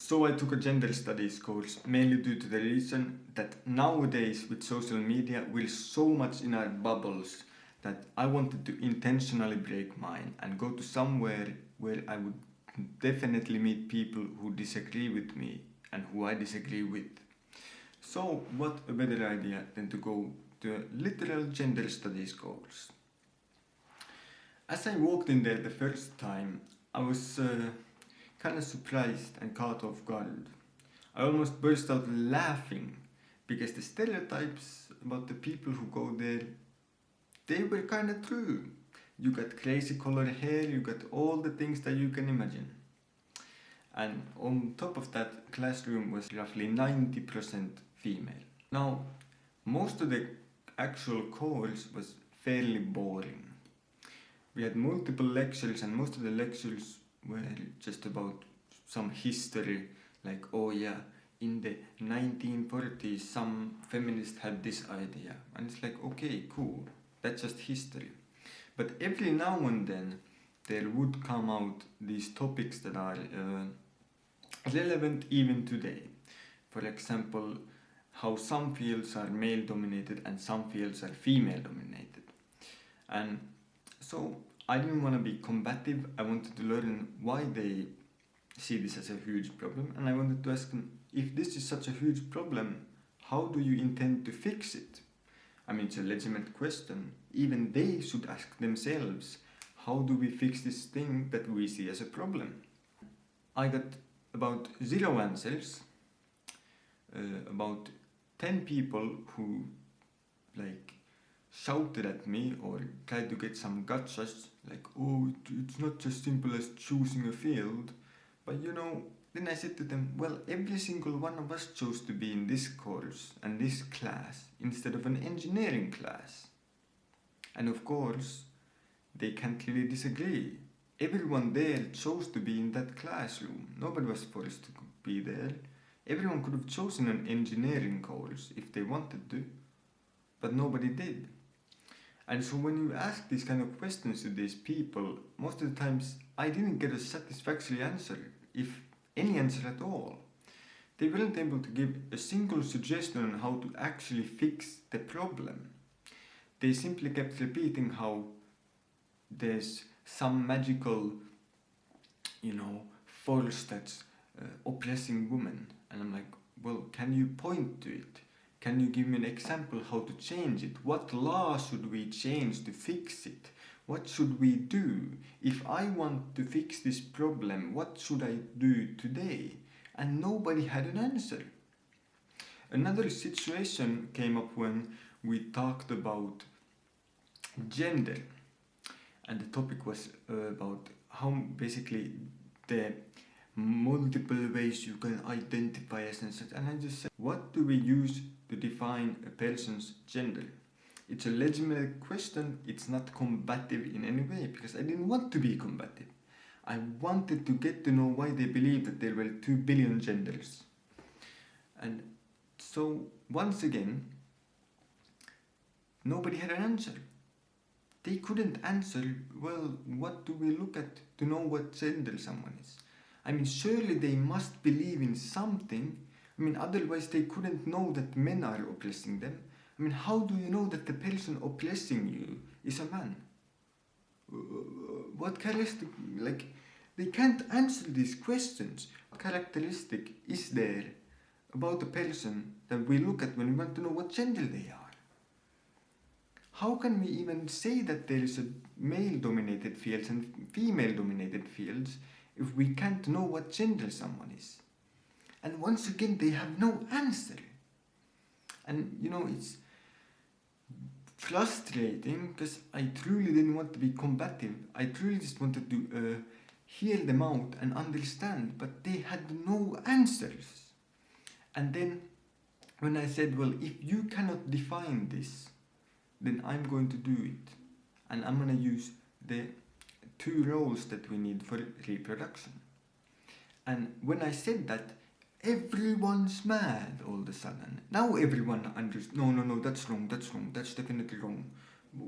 So I took a gender studies course mainly due to the reason that nowadays with social media we're so much in our bubbles that I wanted to intentionally break mine and go to somewhere where I would definitely meet people who disagree with me and who I disagree with. So what a better idea than to go to a literal gender studies course. As I walked in there the first time, I was kind of surprised and caught off guard. I almost burst out laughing because the stereotypes about the people who go there, they were kind of true. You got crazy colored hair, you got all the things that you can imagine. And on top of that, classroom was roughly 90% female. Now, most of the actual course was fairly boring. We had multiple lectures, and most of the lectures were just about some history, like, oh yeah, in the 1940s some feminists had this idea, and it's like, okay, cool, that's just history. But every now and then there would come out these topics that are relevant even today. For example, how some fields are male dominated and some fields are female dominated. And so I didn't want to be combative. I wanted to learn why they see this as a huge problem, and I wanted to ask them, if this is such a huge problem, how do you intend to fix it? I mean, it's a legitimate question. Even they should ask themselves, how do we fix this thing that we see as a problem? I got about 0 answers, about 10 people who like shouted at me or tried to get some gotchas, like, oh, it's not as simple as choosing a field. But then I said to them, well, every single one of us chose to be in this course and this class instead of an engineering class. And of course, they can't really disagree. Everyone there chose to be in that classroom. Nobody was forced to be there. Everyone could have chosen an engineering course if they wanted to, but nobody did. And so when you ask these kind of questions to these people, most of the times I didn't get a satisfactory answer, if any answer at all. They weren't able to give a single suggestion on how to actually fix the problem. They simply kept repeating how there's some magical, force that's oppressing women. And I'm like, well, can you point to it? Can you give me an example how to change it? What law should we change to fix it? What should we do? If I want to fix this problem, what should I do today? And nobody had an answer. Another situation came up when we talked about gender. And the topic was about how basically the multiple ways you can identify as and such. And I just said, what do we use to define a person's gender? It's a legitimate question. It's not combative in any way, because I didn't want to be combative. I wanted to get to know why they believe that there were 2 billion genders. And so once again, nobody had an answer. They couldn't answer, well, what do we look at to know what gender someone is? I mean, surely they must believe in something. I mean, otherwise they couldn't know that men are oppressing them. I mean, how do you know that the person oppressing you is a man? What characteristic, they can't answer these questions. What characteristic is there about a person that we look at when we want to know what gender they are? How can we even say that there is a male-dominated fields and female-dominated fields if we can't know what gender someone is? And once again, they have no answer. And it's frustrating because I truly didn't want to be combative. I truly just wanted to hear them out and understand, but they had no answers. And then when I said, well, if you cannot define this, then I'm going to do it. And I'm going to use the 2 roles that we need for reproduction. And when I said that, everyone's mad all of a sudden. Now everyone understands, no, that's wrong, that's definitely wrong.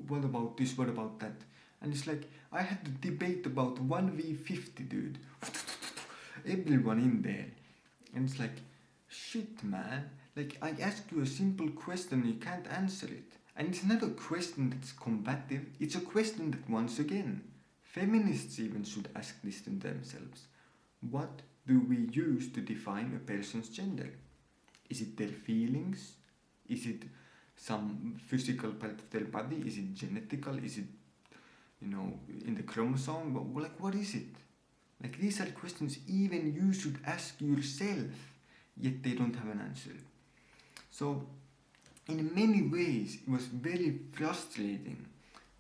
What about this, what about that? And it's like, I had to debate about 1v50, dude. Everyone in there And it's like, shit, man. Like, I ask you a simple question, you can't answer it. And it's not a question that's combative, it's a question that, once again, feminists even should ask this to themselves. What do we use to define a person's gender? Is it their feelings? Is it some physical part of their body? Is it genetical? Is it, in the chromosome? Like, what is it? Like, these are questions even you should ask yourself, yet they don't have an answer. So, in many ways, it was very frustrating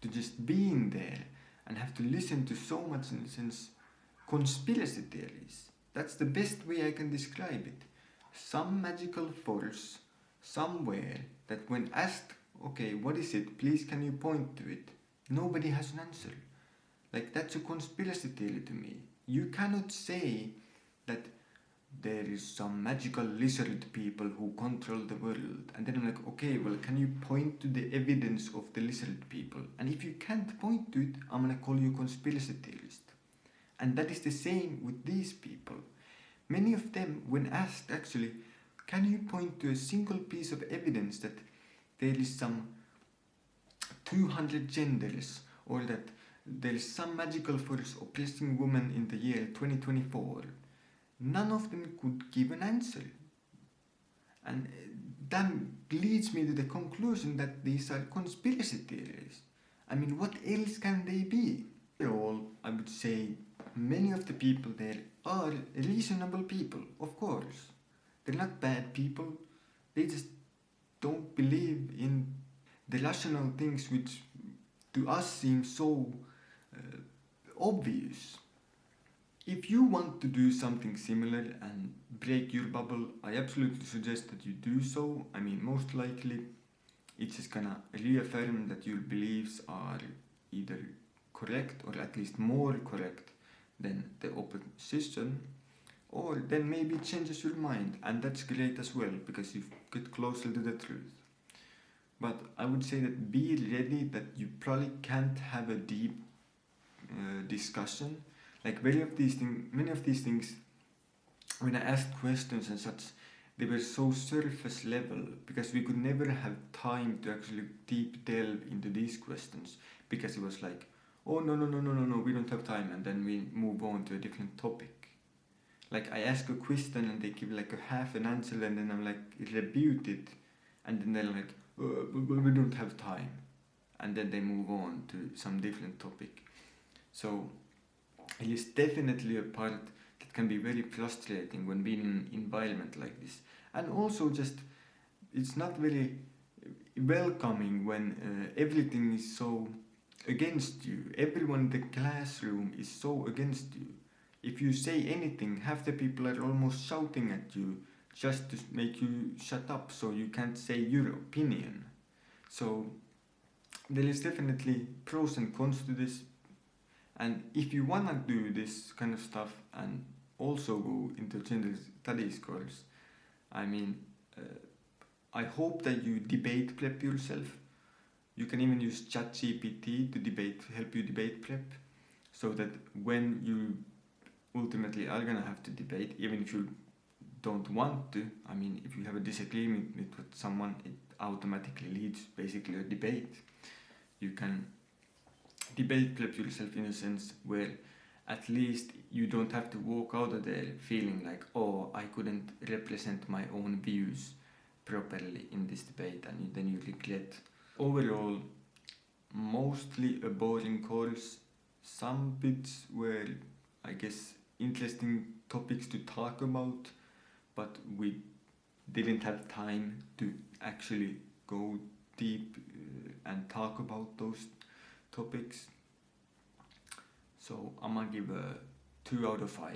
to just be in there and have to listen to so much, in a sense, conspiracy theories. That's the best way I can describe it. Some magical force somewhere that, when asked, okay, what is it? Please, can you point to it? Nobody has an answer. Like, that's a conspiracy theory to me. You cannot say that there is some magical lizard people who control the world. And then I'm like, okay, well, can you point to the evidence of the lizard people? And if you can't point to it, I'm gonna call you a conspiracy theorist. And that is the same with these people. Many of them, when asked, actually, can you point to a single piece of evidence that there is some 200 genders, or that there is some magical force oppressing women in the year 2024? None of them could give an answer. And that leads me to the conclusion that these are conspiracy theories. I mean, what else can they be? Overall, I would say many of the people there are reasonable people, of course. They're not bad people. They just don't believe in the rational things which to us seem so obvious. If you want to do something similar and break your bubble, I absolutely suggest that you do so. I mean, most likely it's just gonna reaffirm that your beliefs are either correct, or at least more correct than the opposition, or then maybe it changes your mind, and that's great as well, because you get closer to the truth. But I would say that be ready that you probably can't have a deep discussion. Like, many of these things, when I asked questions and such, they were so surface level, because we could never have time to actually deep delve into these questions, because it was like, oh, no, we don't have time, and then we move on to a different topic. Like, I ask a question and they give like a half an answer, and then I'm like, rebut it, and then they're like, we don't have time, and then they move on to some different topic. So it is definitely a part that can be very frustrating when being in an environment like this. And also, just, it's not very welcoming when everything is so against you. Everyone in the classroom is so against you. If you say anything, half the people are almost shouting at you just to make you shut up, so you can't say your opinion. So there is definitely pros and cons to this. And if you wanna do this kind of stuff and also go into gender studies course, I mean, I hope that you debate prep yourself. You can even use ChatGPT to help you debate prep, so that when you ultimately are gonna have to debate, even if you don't want to, I mean, if you have a disagreement with someone, it automatically leads basically a debate. You can debate prep yourself in a sense where at least you don't have to walk out of there feeling like, oh, I couldn't represent my own views properly in this debate, and then you regret. Overall, mostly a boring course. Some bits were, I guess, interesting topics to talk about, but we didn't have time to actually go deep and talk about those topics. So I'm gonna give a 2 out of 5.